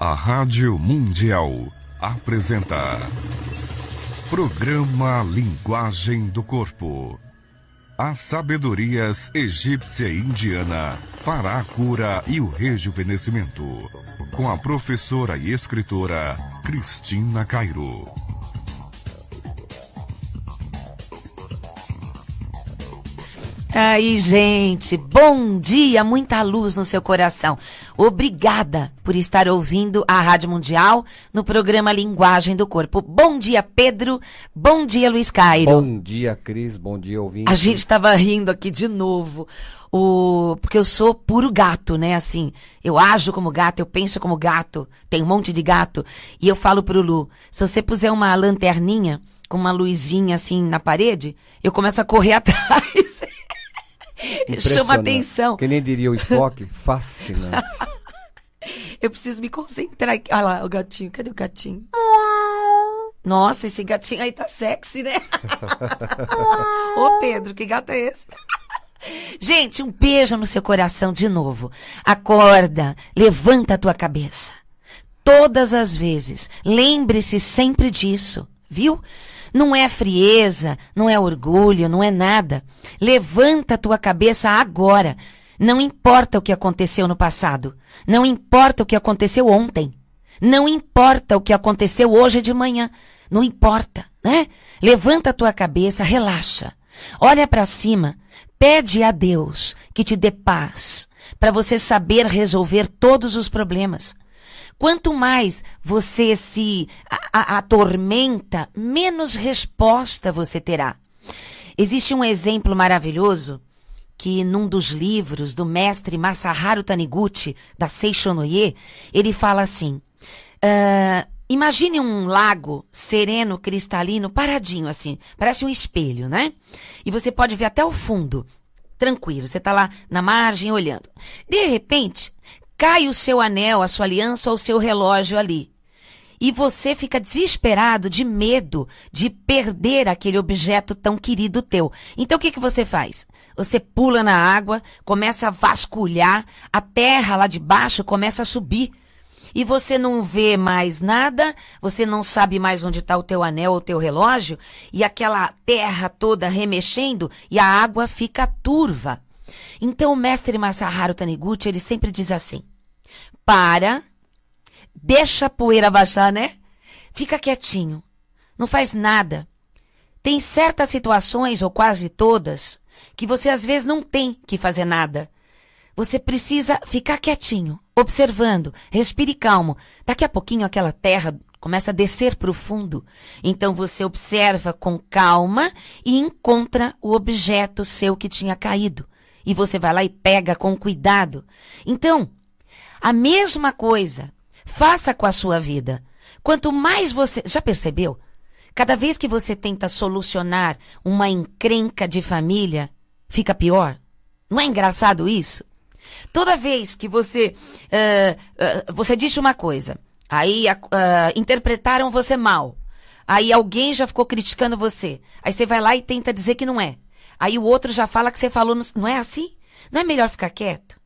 A Rádio Mundial apresenta Programa Linguagem do Corpo. As sabedorias egípcia e indiana para a cura e o rejuvenescimento. Com a professora e escritora Cristina Cairo. Aí, gente, bom dia, muita luz no seu coração. Obrigada por estar ouvindo a Rádio Mundial no programa Linguagem do Corpo. Bom dia, Pedro. Bom dia, Luiz Cairo. Bom dia, Cris. Bom dia, ouvinte. A gente estava rindo aqui de novo, porque eu sou puro gato, né? Assim, eu ajo como gato, eu penso como gato, tem um monte de gato. E eu falo pro Lu, se você puser uma lanterninha com uma luzinha assim na parede, eu começo a correr atrás. Chama atenção. Que nem diria o Spock, fascinante. Eu preciso me concentrar. Olha lá, o gatinho. Cadê o gatinho? Nossa, esse gatinho aí tá sexy, né? Ô, Pedro, que gato é esse? Gente, um beijo no seu coração de novo. Acorda, levanta a tua cabeça. Todas as vezes, lembre-se sempre disso, viu? Não é frieza, não é orgulho, não é nada. Levanta a tua cabeça agora. Não importa o que aconteceu no passado. Não importa o que aconteceu ontem. Não importa o que aconteceu hoje de manhã. Não importa, né? Levanta a tua cabeça, relaxa. Olha para cima. Pede a Deus que te dê paz para você saber resolver todos os problemas. Quanto mais você se atormenta, menos resposta você terá. Existe um exemplo maravilhoso que num dos livros do mestre Masaharu Taniguchi, da Seishonoye, ele fala assim, imagine um lago sereno, cristalino, paradinho assim, parece um espelho, né? E você pode ver até o fundo, tranquilo, você está lá na margem olhando. De repente, cai o seu anel, a sua aliança ou o seu relógio ali. E você fica desesperado, de medo de perder aquele objeto tão querido teu. Então o que você faz? Você pula na água, começa a vasculhar, a terra lá de baixo começa a subir. E você não vê mais nada, você não sabe mais onde está o teu anel ou o teu relógio, e aquela terra toda remexendo e a água fica turva. Então o mestre Masaharu Taniguchi, ele sempre diz assim, deixa a poeira baixar, né? Fica quietinho, não faz nada. Tem certas situações, ou quase todas, que você às vezes não tem que fazer nada. Você precisa ficar quietinho, observando, respire calmo. Daqui a pouquinho aquela terra começa a descer para o fundo. Então você observa com calma e encontra o objeto seu que tinha caído. E você vai lá e pega com cuidado. Então, a mesma coisa, faça com a sua vida. Quanto mais você... Já percebeu? Cada vez que você tenta solucionar uma encrenca de família, fica pior. Não é engraçado isso? Toda vez que você disse uma coisa, aí interpretaram você mal, aí alguém já ficou criticando você, aí você vai lá e tenta dizer que não é. Aí o outro já fala que você falou, não é assim? Não é melhor ficar quieto?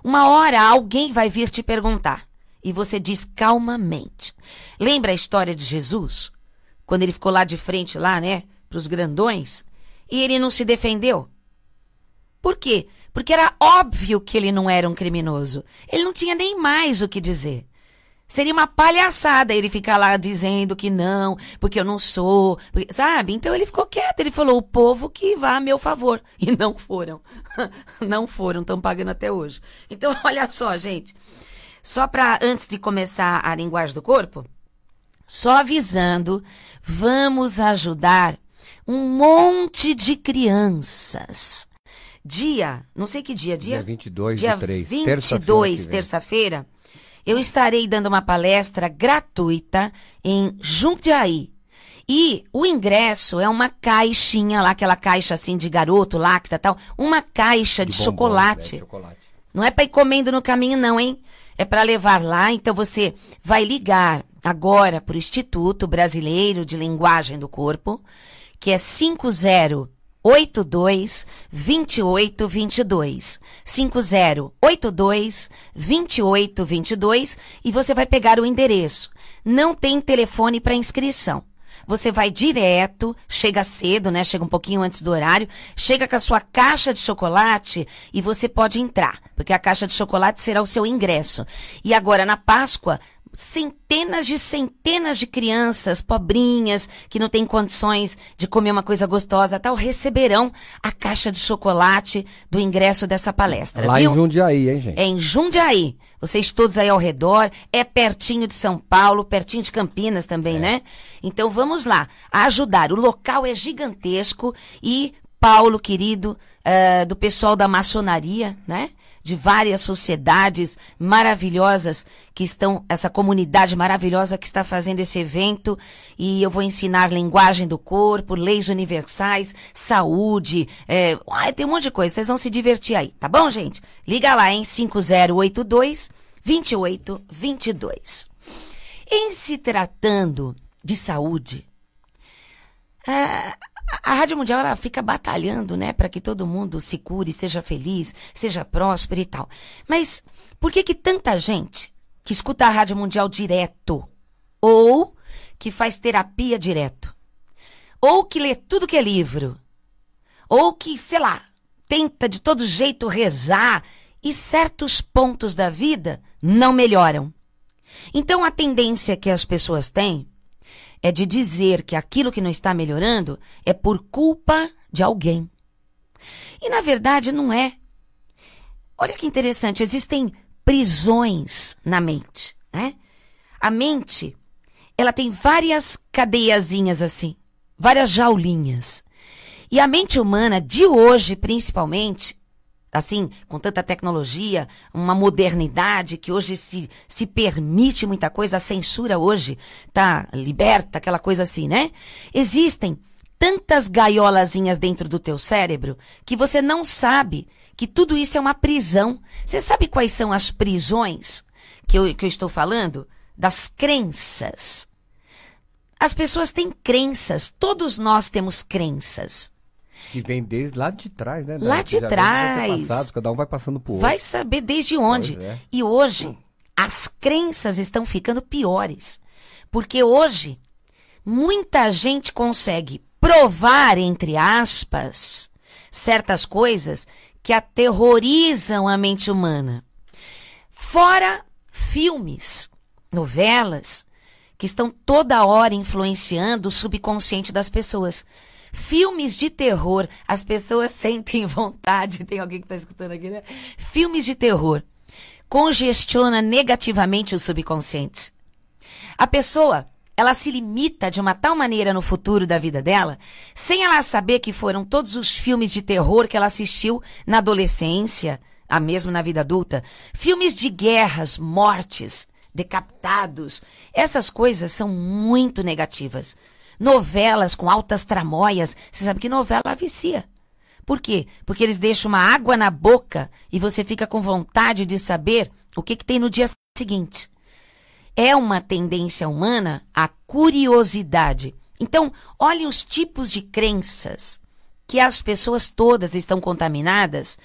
Uma hora alguém vai vir te perguntar. E você diz calmamente. Lembra a história de Jesus? Quando ele ficou lá de frente, lá, né? Para os grandões. E ele não se defendeu. Por quê? Porque era óbvio que ele não era um criminoso. Ele não tinha nem mais o que dizer. Seria uma palhaçada ele ficar lá dizendo que não, porque eu não sou, porque, sabe? Então ele ficou quieto, ele falou, o povo que vá a meu favor. E não foram. Não foram, estão pagando até hoje. Então, olha só, gente. Só para, antes de começar a linguagem do corpo, só avisando, vamos ajudar um monte de crianças. Não sei que dia. Dia 22 dia do 3. 22, terça-feira. Eu estarei dando uma palestra gratuita em Jundiaí. E o ingresso é uma caixinha lá, aquela caixa assim de garoto, lacta e tal. Uma caixa de chocolate. Não é para ir comendo no caminho não, hein? É para levar lá. Então você vai ligar agora para o Instituto Brasileiro de Linguagem do Corpo, que é 50 5082-2822. 5082-2822 e você vai pegar o endereço. Não tem telefone para inscrição. Você vai direto, chega cedo, né? Chega um pouquinho antes do horário, chega com a sua caixa de chocolate e você pode entrar, porque a caixa de chocolate será o seu ingresso. E agora, na Páscoa, centenas de crianças pobrinhas que não têm condições de comer uma coisa gostosa, tal, receberão a caixa de chocolate do ingresso dessa palestra. Lá viu? em Jundiaí, hein, gente? É em Jundiaí. Vocês todos aí ao redor, é pertinho de São Paulo, pertinho de Campinas também, né? Então vamos lá, ajudar. O local é gigantesco e Paulo, querido, do pessoal da maçonaria, né? De várias sociedades maravilhosas que estão, essa comunidade maravilhosa que está fazendo esse evento, e eu vou ensinar linguagem do corpo, leis universais, saúde, tem um monte de coisa, vocês vão se divertir aí, tá bom, gente? Liga lá, em 5082-2822. Em se tratando de saúde, a Rádio Mundial, ela fica batalhando, né, para que todo mundo se cure, seja feliz, seja próspero e tal. Mas por que tanta gente que escuta a Rádio Mundial direto, ou que faz terapia direto, ou que lê tudo que é livro, ou que, sei lá, tenta de todo jeito rezar e certos pontos da vida não melhoram? Então a tendência que as pessoas têm é de dizer que aquilo que não está melhorando é por culpa de alguém. E, na verdade, não é. Olha que interessante, existem prisões na mente, né? A mente, ela tem várias cadeiazinhas assim, várias jaulinhas. E a mente humana, de hoje principalmente, assim, com tanta tecnologia, uma modernidade que hoje se permite muita coisa, a censura hoje tá liberta, aquela coisa assim, né? Existem tantas gaiolazinhas dentro do teu cérebro que você não sabe que tudo isso é uma prisão. Você sabe quais são as prisões que eu estou falando? Das crenças. As pessoas têm crenças, todos nós temos crenças. Que vem desde lá de trás, né? Lá de trás. Cada um vai passando por outro. Vai saber desde onde. É. E hoje, as crenças estão ficando piores. Porque hoje, muita gente consegue provar, entre aspas, certas coisas que aterrorizam a mente humana. Fora filmes, novelas, que estão toda hora influenciando o subconsciente das pessoas. Filmes de terror, as pessoas sentem vontade, tem alguém que está escutando aqui, né? Filmes de terror congestiona negativamente o subconsciente. A pessoa, ela se limita de uma tal maneira no futuro da vida dela, sem ela saber que foram todos os filmes de terror que ela assistiu na adolescência, mesmo na vida adulta. Filmes de guerras, mortes, decapitados, essas coisas são muito negativas. Novelas com altas tramóias, você sabe que novela vicia. Por quê? Porque eles deixam uma água na boca e você fica com vontade de saber o que tem no dia seguinte. É uma tendência humana a curiosidade. Então, olhe os tipos de crenças que as pessoas todas estão contaminadas,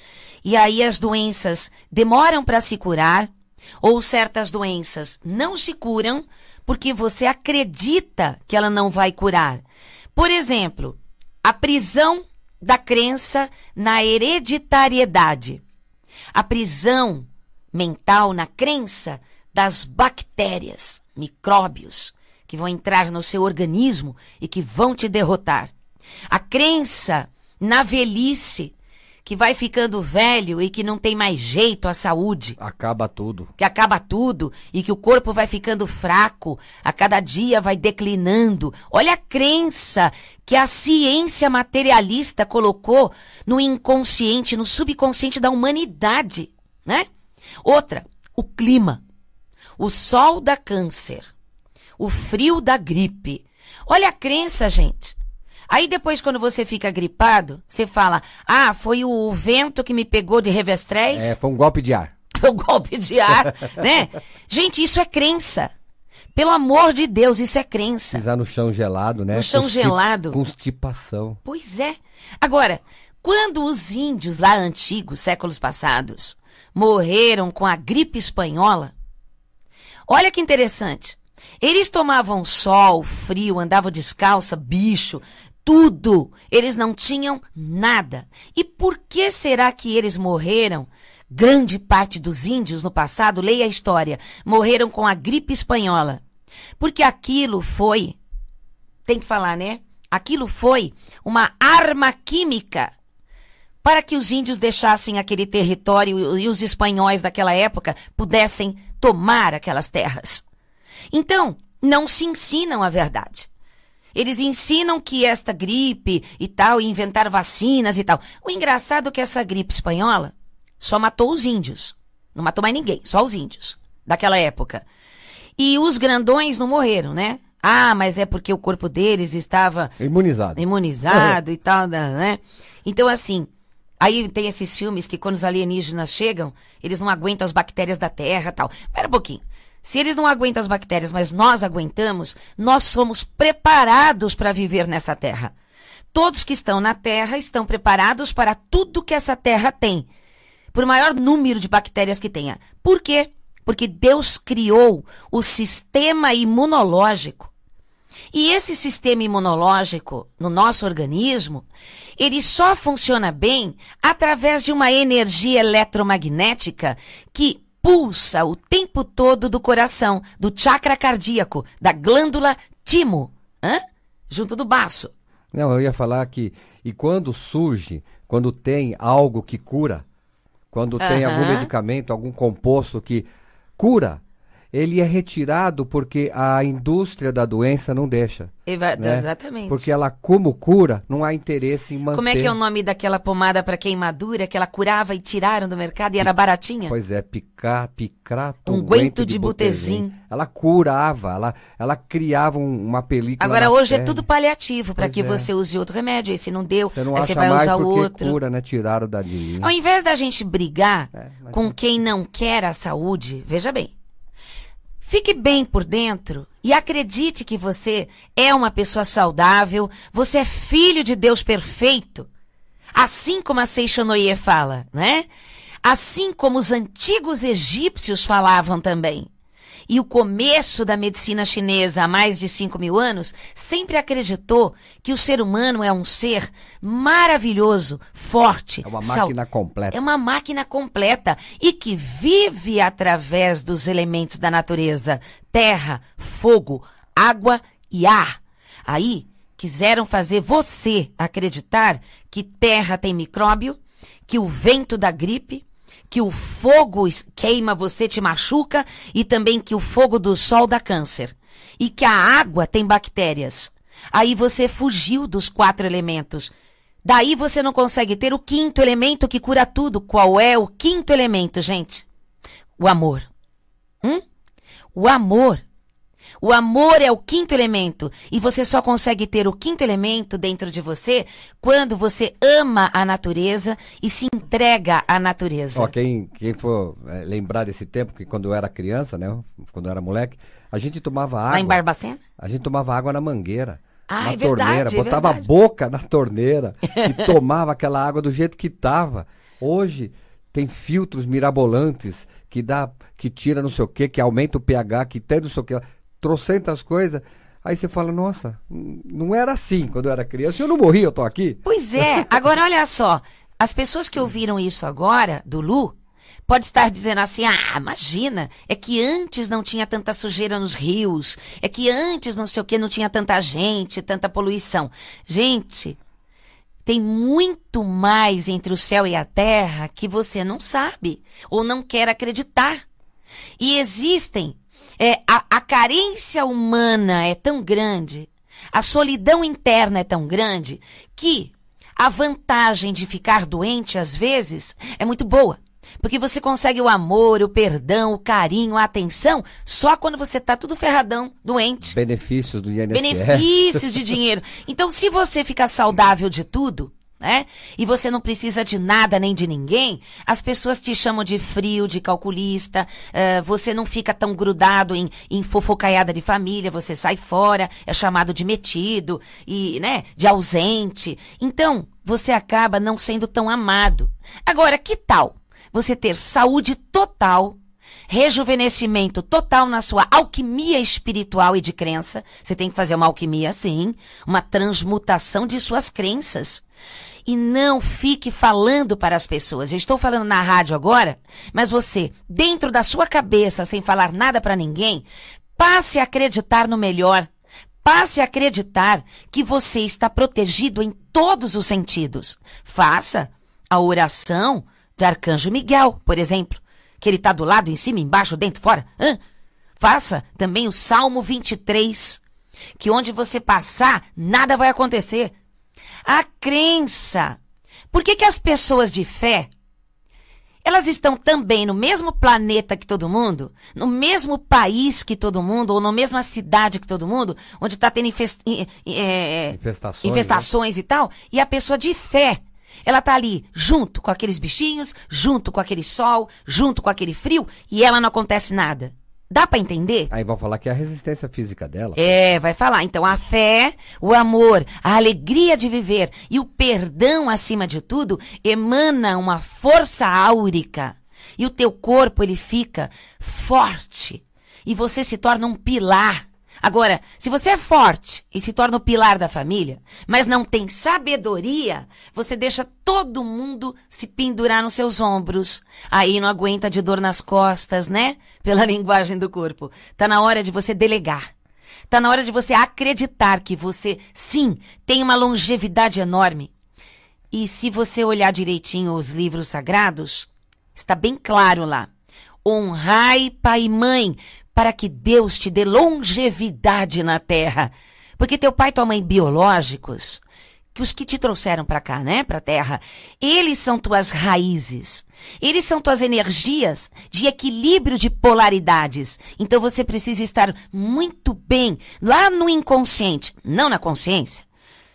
e aí as doenças demoram para se curar, ou certas doenças não se curam, porque você acredita que ela não vai curar. Por exemplo, a prisão da crença na hereditariedade. A prisão mental na crença das bactérias, micróbios, que vão entrar no seu organismo e que vão te derrotar. A crença na velhice, que vai ficando velho e que não tem mais jeito à saúde. Acaba tudo. Que acaba tudo e que o corpo vai ficando fraco, a cada dia vai declinando. Olha a crença que a ciência materialista colocou no inconsciente, no subconsciente da humanidade, né? Outra, o clima. O sol dá câncer. O frio dá gripe. Olha a crença, gente. Aí depois, quando você fica gripado, você fala, foi o vento que me pegou de revestrez. Foi um golpe de ar. Foi um golpe de ar, né? Gente, isso é crença. Pelo amor de Deus, isso é crença. Pisar no chão gelado, né? No chão gelado. Constipação. Pois é. Agora, quando os índios lá antigos, séculos passados, morreram com a gripe espanhola, olha que interessante. Eles tomavam sol, frio, andavam descalça, bicho, tudo. Eles não tinham nada. E por que será que eles morreram? Grande parte dos índios no passado, leia a história, morreram com a gripe espanhola. Porque aquilo foi, tem que falar, né? Aquilo foi uma arma química para que os índios deixassem aquele território e os espanhóis daquela época pudessem tomar aquelas terras. Então, não se ensinam a verdade. Eles ensinam que esta gripe e tal, e inventaram vacinas e tal. O engraçado é que essa gripe espanhola só matou os índios. Não matou mais ninguém, só os índios daquela época. E os grandões não morreram, né? Ah, mas é porque o corpo deles estava imunizado e tal, né? Então, assim, aí tem esses filmes que quando os alienígenas chegam, eles não aguentam as bactérias da Terra e tal. Espera um pouquinho. Se eles não aguentam as bactérias, mas nós aguentamos, nós somos preparados para viver nessa Terra. Todos que estão na Terra estão preparados para tudo que essa Terra tem. Por maior número de bactérias que tenha. Por quê? Porque Deus criou o sistema imunológico. E esse sistema imunológico no nosso organismo, ele só funciona bem através de uma energia eletromagnética que pulsa o tempo todo do coração, do chakra cardíaco, da glândula timo, junto do baço. Não, eu ia falar que, e quando tem algo que cura, quando tem algum medicamento, algum composto que cura, ele é retirado porque a indústria da doença não deixa. Né? Exatamente. Porque ela, como cura, não há interesse em manter. Como é que é o nome daquela pomada para queimadura que ela curava e tiraram do mercado e era baratinha? Pois é, picrato, unguento de butezim. Ela curava, ela criava uma película. Agora hoje é tudo paliativo para que você use outro remédio. E se não deu, você não aí acha você vai mais usar o porque outro. Cura, né? Tiraram dali. Ao invés da gente brigar com quem não quer a saúde, veja bem. Fique bem por dentro e acredite que você é uma pessoa saudável, você é filho de Deus perfeito. Assim como a Seishonoye fala, né? Assim como os antigos egípcios falavam também. E o começo da medicina chinesa, há mais de 5.000 anos, sempre acreditou que o ser humano é um ser maravilhoso, forte. É uma máquina completa. É uma máquina completa e que vive através dos elementos da natureza. Terra, fogo, água e ar. Aí, quiseram fazer você acreditar que terra tem micróbio, que o vento dá gripe, que o fogo queima você, te machuca, e também que o fogo do sol dá câncer. E que a água tem bactérias. Aí você fugiu dos 4 elementos. Daí você não consegue ter o 5º elemento que cura tudo. Qual é o 5º elemento, gente? O amor. O amor. O amor é o 5º elemento. E você só consegue ter o 5º elemento dentro de você quando você ama a natureza e se entrega à natureza. Ó, quem for lembrar desse tempo, que quando eu era criança, né? Quando eu era moleque, a gente tomava água. Lá em Barbacena? A gente tomava água na mangueira. Ah, na torneira. Botava a boca na torneira e tomava aquela água do jeito que estava. Hoje tem filtros mirabolantes que tira não sei o que aumenta o pH, que tem não sei o que. Trocentas coisas, aí você fala, nossa, não era assim quando eu era criança, eu não morri, eu tô aqui. Pois é, agora olha só, as pessoas que ouviram isso agora, do Lu, pode estar dizendo assim, imagina, é que antes não tinha tanta sujeira nos rios, é que antes não sei o que, não tinha tanta gente, tanta poluição. Gente, tem muito mais entre o céu e a terra que você não sabe, ou não quer acreditar. E existem a carência humana é tão grande, a solidão interna é tão grande, que a vantagem de ficar doente, às vezes, é muito boa. Porque você consegue o amor, o perdão, o carinho, a atenção, só quando você tá tudo ferradão, doente. Benefícios do INSS. Benefícios de dinheiro. Então, se você ficar saudável de tudo, né? E você não precisa de nada nem de ninguém, as pessoas te chamam de frio, de calculista, você não fica tão grudado em fofocaiada de família, você sai fora, é chamado de metido, e, né, de ausente. Então, você acaba não sendo tão amado. Agora, que tal você ter saúde total, rejuvenescimento total na sua alquimia espiritual e de crença? Você tem que fazer uma alquimia, sim, uma transmutação de suas crenças. E não fique falando para as pessoas. Eu estou falando na rádio agora, mas você, dentro da sua cabeça, sem falar nada para ninguém, passe a acreditar no melhor. Passe a acreditar que você está protegido em todos os sentidos. Faça a oração de Arcanjo Miguel, por exemplo, que ele está do lado, em cima, embaixo, dentro, fora. Faça também o Salmo 23, que onde você passar, nada vai acontecer. A crença. Por que as pessoas de fé, elas estão também no mesmo planeta que todo mundo, no mesmo país que todo mundo, ou na mesma cidade que todo mundo, onde está tendo infestações, né? E tal, e a pessoa de fé, ela tá ali junto com aqueles bichinhos, junto com aquele sol, junto com aquele frio, e ela não acontece nada. Dá pra entender? Aí vão falar que é a resistência física dela. Vai falar. Então, a fé, o amor, a alegria de viver e o perdão, acima de tudo, emana uma força áurica. E o teu corpo, ele fica forte. E você se torna um pilar. Agora, se você é forte e se torna o pilar da família, mas não tem sabedoria, você deixa todo mundo se pendurar nos seus ombros. Aí não aguenta de dor nas costas, né? Pela linguagem do corpo. Tá na hora de você delegar. Tá na hora de você acreditar que você, sim, tem uma longevidade enorme. E se você olhar direitinho os livros sagrados, está bem claro lá. Honrai pai e mãe, para que Deus te dê longevidade na terra. Porque teu pai e tua mãe biológicos, que os que te trouxeram para cá, né, para a terra, eles são tuas raízes. Eles são tuas energias de equilíbrio de polaridades. Então você precisa estar muito bem lá no inconsciente, não na consciência.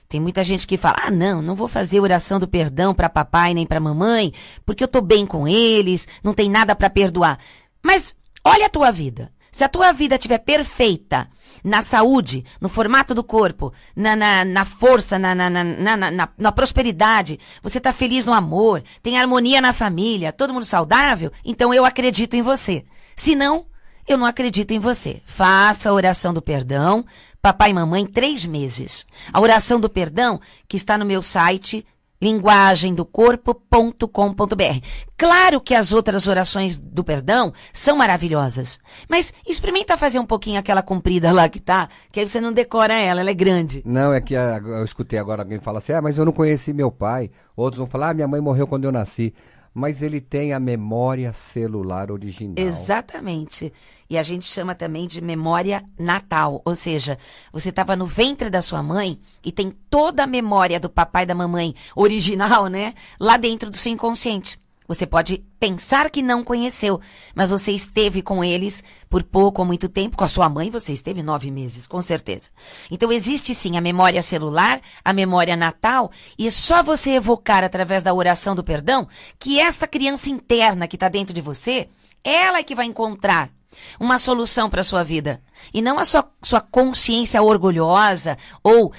Tem muita gente que fala, não vou fazer oração do perdão para papai nem para mamãe, porque eu tô bem com eles, não tem nada para perdoar. Mas olha a tua vida. Se a tua vida estiver perfeita, na saúde, no formato do corpo, na força, na prosperidade, você está feliz no amor, tem harmonia na família, todo mundo saudável, então eu acredito em você. Se não, eu não acredito em você. Faça a oração do perdão, papai e mamãe, 3 meses. A oração do perdão que está no meu site, linguagemdocorpo.com.br. Claro que as outras orações do perdão são maravilhosas, mas experimenta fazer um pouquinho aquela comprida lá que tá, que aí você não decora ela é grande. Não, é que eu escutei agora alguém falar assim, mas eu não conheci meu pai. Outros vão falar, minha mãe morreu quando eu nasci. Mas ele tem a memória celular original. Exatamente. E a gente chama também de memória natal. Ou seja, você estava no ventre da sua mãe e tem toda a memória do papai e da mamãe original, né? Lá dentro do seu inconsciente. Você pode pensar que não conheceu, mas você esteve com eles por pouco ou muito tempo. Com a sua mãe você esteve 9 meses, com certeza. Então existe sim a memória celular, a memória natal, e é só você evocar através da oração do perdão que esta criança interna que está dentro de você, ela é que vai encontrar uma solução para a sua vida. E não a sua consciência orgulhosa ou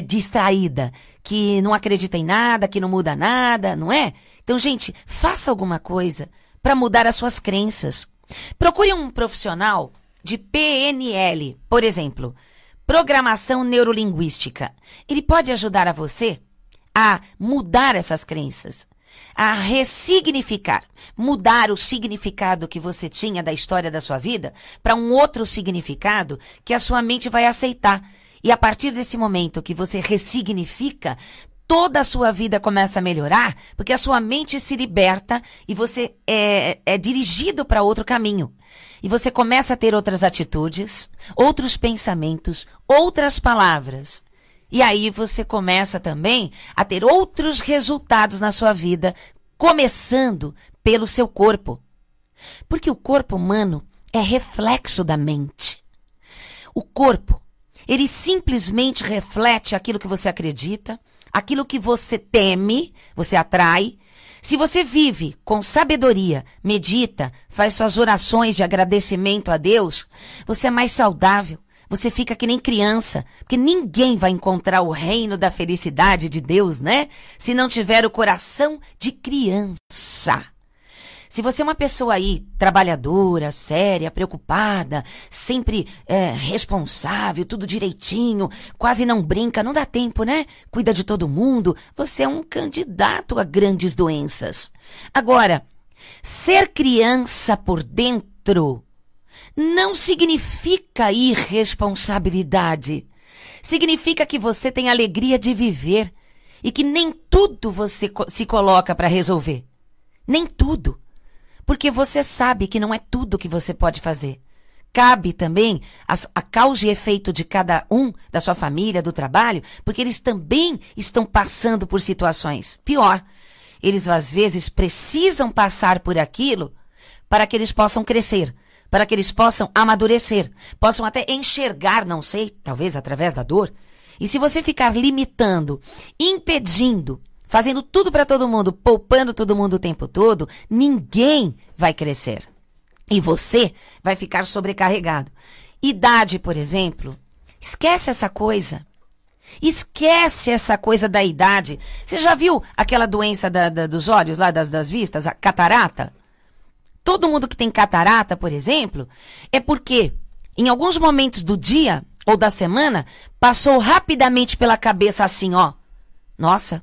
distraída, que não acredita em nada, que não muda nada, não é? Então, gente, faça alguma coisa para mudar as suas crenças. Procure um profissional de PNL, por exemplo, Programação Neurolinguística. Ele pode ajudar a você a mudar essas crenças, a ressignificar, mudar o significado que você tinha da história da sua vida para um outro significado que a sua mente vai aceitar. E a partir desse momento que você ressignifica, toda a sua vida começa a melhorar, porque a sua mente se liberta e você é dirigido para outro caminho. E você começa a ter outras atitudes, outros pensamentos, outras palavras. E aí você começa também a ter outros resultados na sua vida, começando pelo seu corpo. Porque o corpo humano é reflexo da mente. O corpo, ele simplesmente reflete aquilo que você acredita, aquilo que você teme, você atrai. Se você vive com sabedoria, medita, faz suas orações de agradecimento a Deus, você é mais saudável. Você fica que nem criança, porque ninguém vai encontrar o reino da felicidade de Deus, né? Se não tiver o coração de criança. Se você é uma pessoa aí, trabalhadora, séria, preocupada, sempre responsável, tudo direitinho, quase não brinca, não dá tempo, né? Cuida de todo mundo, você é um candidato a grandes doenças. Agora, ser criança por dentro não significa irresponsabilidade. Significa que você tem alegria de viver e que nem tudo você se coloca para resolver. Nem tudo. Porque você sabe que não é tudo que você pode fazer. Cabe também a causa e efeito de cada um, da sua família, do trabalho, porque eles também estão passando por situações. Pior, eles às vezes precisam passar por aquilo para que eles possam crescer, para que eles possam amadurecer, possam até enxergar, não sei, talvez através da dor. E se você ficar limitando, impedindo, fazendo tudo para todo mundo, poupando todo mundo o tempo todo, ninguém vai crescer. E você vai ficar sobrecarregado. Idade, por exemplo, esquece essa coisa. Esquece essa coisa da idade. Você já viu aquela doença dos olhos, lá das vistas, a catarata? Todo mundo que tem catarata, por exemplo, é porque em alguns momentos do dia ou da semana passou rapidamente pela cabeça assim, ó. Nossa,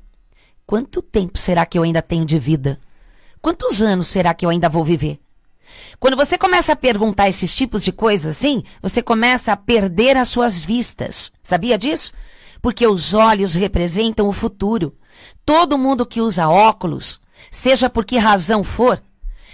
quanto tempo será que eu ainda tenho de vida? Quantos anos será que eu ainda vou viver? Quando você começa a perguntar esses tipos de coisas assim, você começa a perder as suas vistas. Sabia disso? Porque os olhos representam o futuro. Todo mundo que usa óculos, seja por que razão for,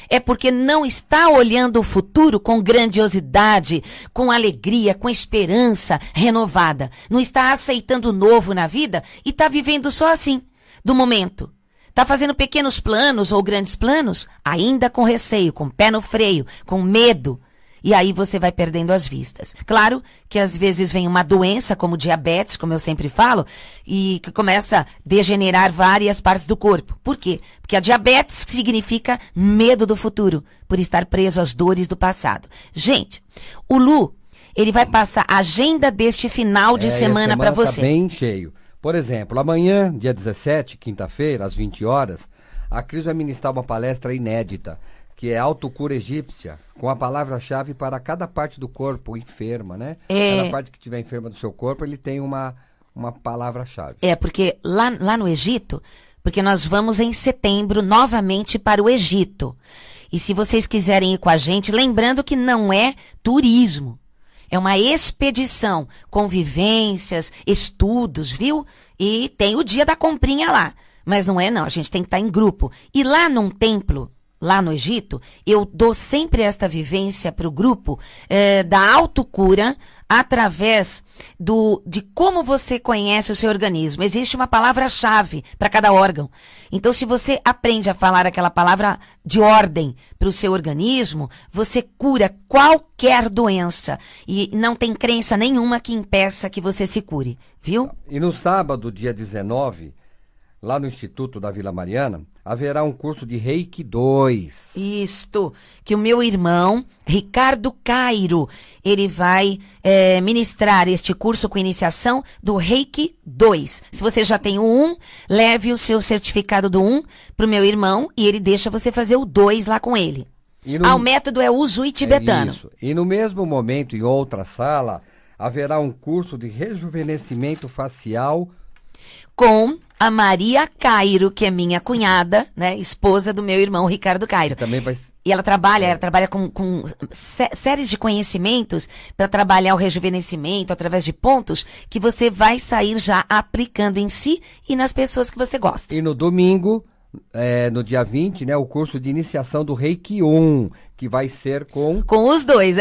é porque não está olhando o futuro com grandiosidade, com alegria, com esperança renovada. Não está aceitando o novo na vida e está vivendo só assim, do momento. Está fazendo pequenos planos ou grandes planos, ainda com receio, com o pé no freio, com medo. E aí você vai perdendo as vistas. Claro que às vezes vem uma doença como diabetes, como eu sempre falo, e que começa a degenerar várias partes do corpo. Por quê? Porque a diabetes significa medo do futuro, por estar preso às dores do passado. Gente, o Lu, ele vai passar a agenda deste final de semana para você. Tá bem cheio. Por exemplo, amanhã, dia 17, quinta-feira, às 20 horas, a Cris vai ministrar uma palestra inédita, que é autocura egípcia, com a palavra-chave para cada parte do corpo enferma, né? Cada parte que estiver enferma do seu corpo, ele tem uma palavra-chave. Porque lá no Egito, porque nós vamos em setembro novamente para o Egito. E se vocês quiserem ir com a gente, lembrando que não é turismo. É uma expedição, com vivências, estudos, viu? E tem o dia da comprinha lá. Mas não é não, a gente tem que estar em grupo. E lá num templo, lá no Egito, eu dou sempre esta vivência para o grupo da autocura através de como você conhece o seu organismo. Existe uma palavra-chave para cada órgão. Então, se você aprende a falar aquela palavra de ordem para o seu organismo, você cura qualquer doença. E não tem crença nenhuma que impeça que você se cure, viu? E no sábado, dia 19, lá no Instituto da Vila Mariana, haverá um curso de Reiki 2. Isto, que o meu irmão, Ricardo Cairo, ele vai ministrar este curso com iniciação do Reiki 2. Se você já tem o 1, leve o seu certificado do 1 para o meu irmão e ele deixa você fazer o 2 lá com ele. O método é Usui tibetano. Isso. E no mesmo momento, em outra sala, haverá um curso de rejuvenescimento facial com a Maria Cairo, que é minha cunhada, né, esposa do meu irmão Ricardo Cairo. Também vai... E ela trabalha com séries de conhecimentos para trabalhar o rejuvenescimento através de pontos que você vai sair já aplicando em si e nas pessoas que você gosta. E no domingo, no dia 20, né, o curso de iniciação do Reiki 1, que vai ser com... Com os dois.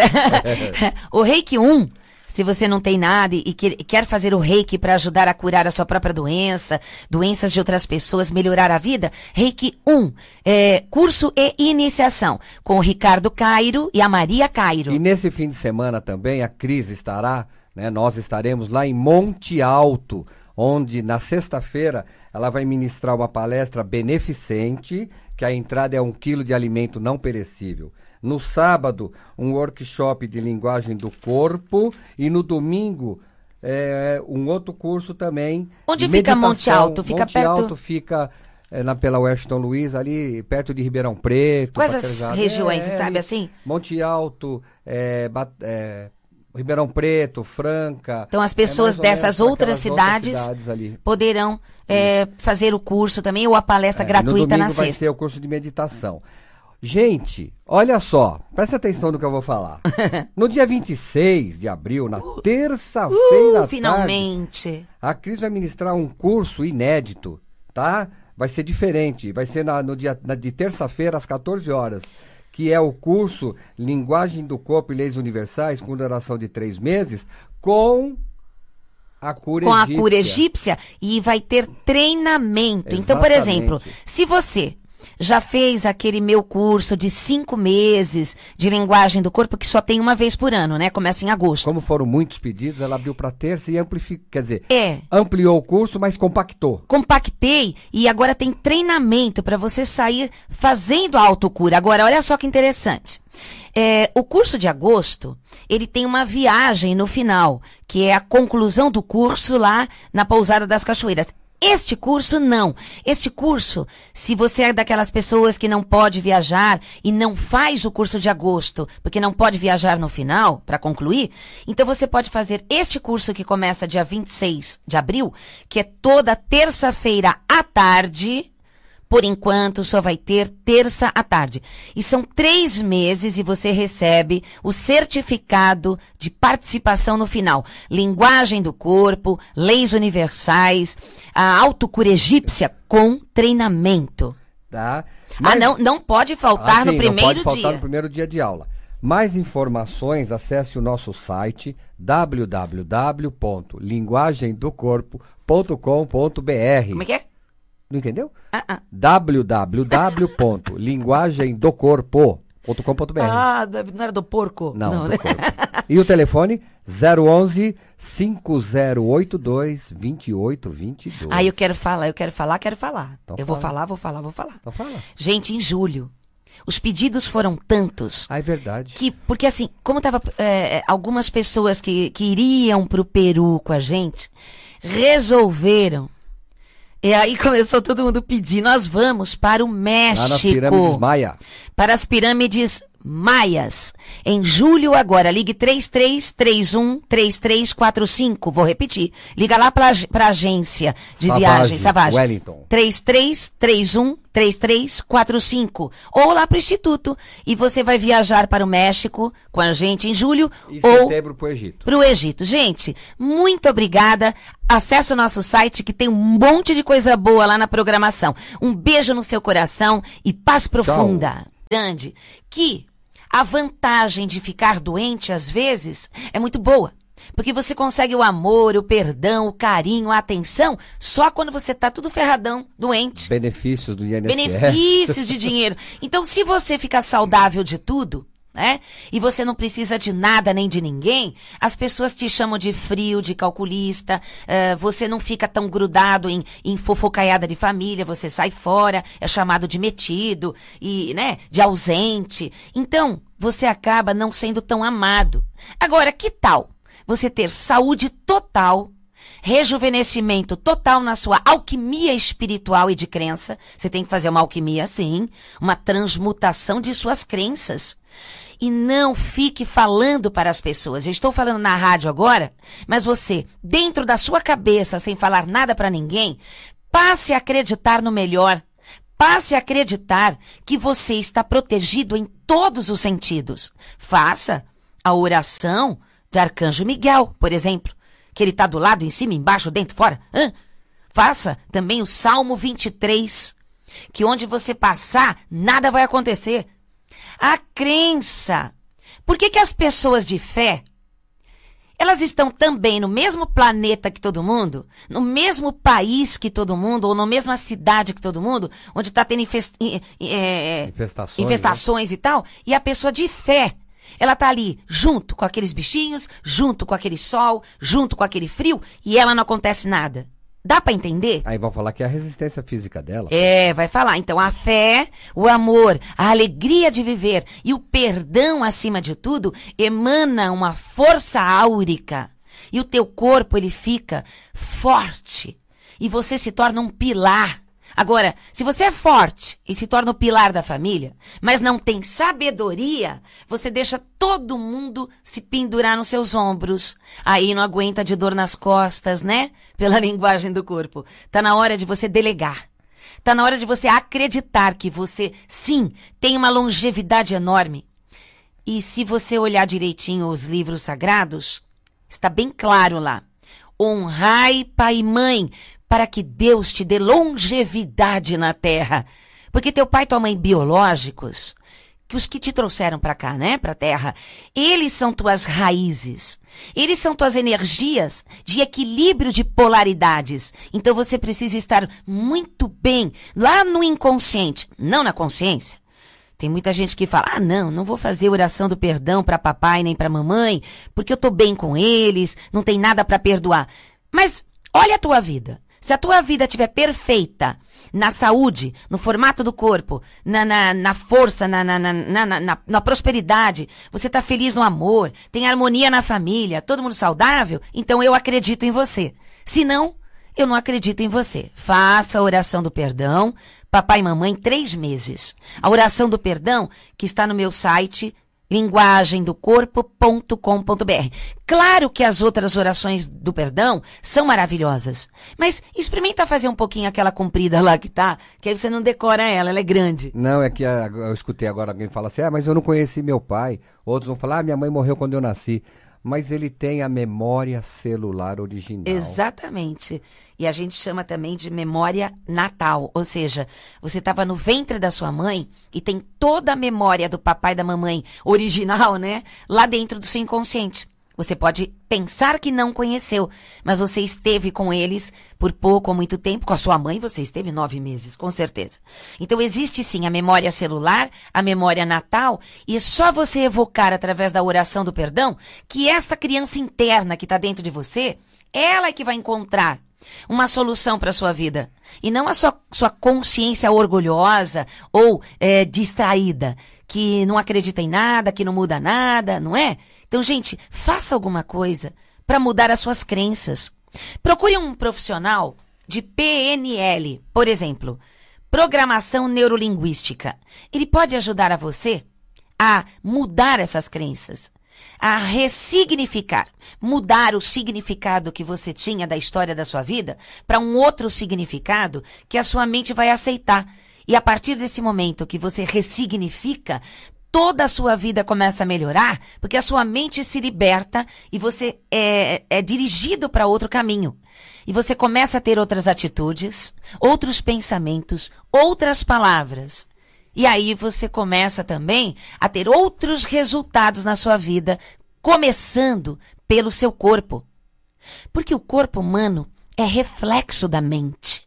O Reiki 1... Se você não tem nada e quer fazer o Reiki para ajudar a curar a sua própria doença, doenças de outras pessoas, melhorar a vida, Reiki 1, curso e iniciação, com o Ricardo Cairo e a Maria Cairo. E nesse fim de semana também a Cris estará, né, nós estaremos lá em Monte Alto, onde na sexta-feira ela vai ministrar uma palestra beneficente, que a entrada é 1 quilo de alimento não perecível. No sábado, um workshop de linguagem do corpo e no domingo, um outro curso também. Onde fica Monte Alto? Fica Monte perto... Alto fica pela Washington Luiz, ali perto de Ribeirão Preto. Quais as regiões, você sabe assim? Monte Alto, Ribeirão Preto, Franca. Então as pessoas dessas outras cidades poderão fazer o curso também, ou a palestra gratuita na sexta. Vai ser o curso de meditação. Gente, olha só, presta atenção no que eu vou falar. No dia 26 de abril, na terça-feira à finalmente, tarde, a Cris vai ministrar um curso inédito, tá? Vai ser diferente, vai ser de terça-feira às 14 horas, que é o curso Linguagem do Corpo e Leis Universais, com duração de 3 meses, com a cura egípcia. Com a cura egípcia, e vai ter treinamento. Exatamente. Então, por exemplo, se você já fez aquele meu curso de 5 meses de linguagem do corpo, que só tem uma vez por ano, né? Começa em agosto. Como foram muitos pedidos, ela abriu para terça e ampliou o curso, mas compactou. Compactei e agora tem treinamento para você sair fazendo a autocura. Agora, olha só que interessante. O curso de agosto, ele tem uma viagem no final, que é a conclusão do curso lá na Pousada das Cachoeiras. Este curso, não. Este curso, se você é daquelas pessoas que não pode viajar e não faz o curso de agosto, porque não pode viajar no final, para concluir, então você pode fazer este curso que começa dia 26 de abril, que é toda terça-feira à tarde. Por enquanto, só vai ter terça à tarde. E são 3 meses e você recebe o certificado de participação no final. Linguagem do corpo, leis universais, a autocura egípcia com treinamento. Tá. Mas... não pode faltar no primeiro dia. Não pode faltar no primeiro dia de aula. Mais informações, acesse o nosso site www.linguagemdocorpo.com.br. Como é que é? Não entendeu? www.linguagemdocorpo.com.br. Não era do porco? Não, do corpo. E o telefone 011 5082 2822. Eu quero falar. Então eu fala. vou falar. Então fala. Gente, em julho, os pedidos foram tantos. É verdade. Porque assim, como tava algumas pessoas que iriam pro Peru com a gente, resolveram. E aí começou todo mundo pedir, nós vamos para o México. Lá nas pirâmides Maia. Para as pirâmides Maias. Em julho agora, ligue 3331-3345. Vou repetir. Liga lá para a agência de viagem, Savage. Wellington. 3331-3345. Ou lá para o Instituto. E você vai viajar para o México com a gente em julho. E ou setembro para o Egito. Para o Egito. Gente, muito obrigada. Acesse o nosso site que tem um monte de coisa boa lá na programação. Um beijo no seu coração e paz profunda. Tchau. Grande. Que a vantagem de ficar doente, às vezes, é muito boa. Porque você consegue o amor, o perdão, o carinho, a atenção, só quando você tá tudo ferradão, doente. Benefícios do INSS. Benefícios de dinheiro. Então, se você ficar saudável de tudo, né? E você não precisa de nada nem de ninguém, as pessoas te chamam de frio, de calculista, você não fica tão grudado em fofocaiada de família, você sai fora, é chamado de metido, e, né, de ausente. Então, você acaba não sendo tão amado. Agora, que tal você ter saúde total, rejuvenescimento total na sua alquimia espiritual e de crença? Você tem que fazer uma alquimia, sim, uma transmutação de suas crenças. E não fique falando para as pessoas. Eu estou falando na rádio agora, mas você, dentro da sua cabeça, sem falar nada para ninguém, passe a acreditar no melhor. Passe a acreditar que você está protegido em todos os sentidos. Faça a oração de Arcanjo Miguel, por exemplo, que ele está do lado, em cima, embaixo, dentro, fora. Faça também o Salmo 23, que onde você passar, nada vai acontecer. A crença. Por que as pessoas de fé, elas estão também no mesmo planeta que todo mundo, no mesmo país que todo mundo, ou na mesma cidade que todo mundo, onde está tendo infestações, né? E tal, e a pessoa de fé, ela tá ali junto com aqueles bichinhos, junto com aquele sol, junto com aquele frio, e ela não acontece nada. Dá pra entender? Aí vão falar que é a resistência física dela. Vai falar. Então, a fé, o amor, a alegria de viver e o perdão, acima de tudo, emana uma força áurica. E o teu corpo, ele fica forte. E você se torna um pilar. Agora, se você é forte e se torna o pilar da família, mas não tem sabedoria, você deixa todo mundo se pendurar nos seus ombros. Aí não aguenta de dor nas costas, né? Pela linguagem do corpo. Tá na hora de você delegar. Tá na hora de você acreditar que você, sim, tem uma longevidade enorme. E se você olhar direitinho os livros sagrados, está bem claro lá. Honrai pai e mãe, para que Deus te dê longevidade na terra. Porque teu pai e tua mãe biológicos, que os que te trouxeram para cá, né, para a terra, eles são tuas raízes. Eles são tuas energias de equilíbrio de polaridades. Então você precisa estar muito bem lá no inconsciente, não na consciência. Tem muita gente que fala, não vou fazer oração do perdão para papai nem para mamãe, porque eu tô bem com eles, não tem nada para perdoar. Mas olha a tua vida. Se a tua vida estiver perfeita, na saúde, no formato do corpo, na força, na prosperidade, você está feliz no amor, tem harmonia na família, todo mundo saudável, então eu acredito em você. Se não, eu não acredito em você. Faça a oração do perdão, papai e mamãe, 3 meses. A oração do perdão que está no meu site, linguagemdocorpo.com.br. Claro que as outras orações do perdão são maravilhosas, mas experimenta fazer um pouquinho aquela comprida lá que aí você não decora ela é grande. Não, é que eu escutei agora alguém falar assim, mas eu não conheci meu pai. Outros vão falar, minha mãe morreu quando eu nasci. Mas ele tem a memória celular original. Exatamente. E a gente chama também de memória natal. Ou seja, você estava no ventre da sua mãe e tem toda a memória do papai e da mamãe original, né? Lá dentro do seu inconsciente. Você pode pensar que não conheceu, mas você esteve com eles por pouco ou muito tempo. Com a sua mãe você esteve 9 meses, com certeza. Então existe sim a memória celular, a memória natal, e é só você evocar através da oração do perdão que esta criança interna que está dentro de você, ela é que vai encontrar uma solução para a sua vida. E não a sua consciência orgulhosa ou distraída, que não acredita em nada, que não muda nada, não é? Então, gente, faça alguma coisa para mudar as suas crenças. Procure um profissional de PNL, por exemplo, Programação Neurolinguística. Ele pode ajudar a você a mudar essas crenças, a ressignificar, mudar o significado que você tinha da história da sua vida para um outro significado que a sua mente vai aceitar. E a partir desse momento que você ressignifica, toda a sua vida começa a melhorar, porque a sua mente se liberta e você é dirigido para outro caminho. E você começa a ter outras atitudes, outros pensamentos, outras palavras. E aí você começa também a ter outros resultados na sua vida, começando pelo seu corpo. Porque o corpo humano é reflexo da mente.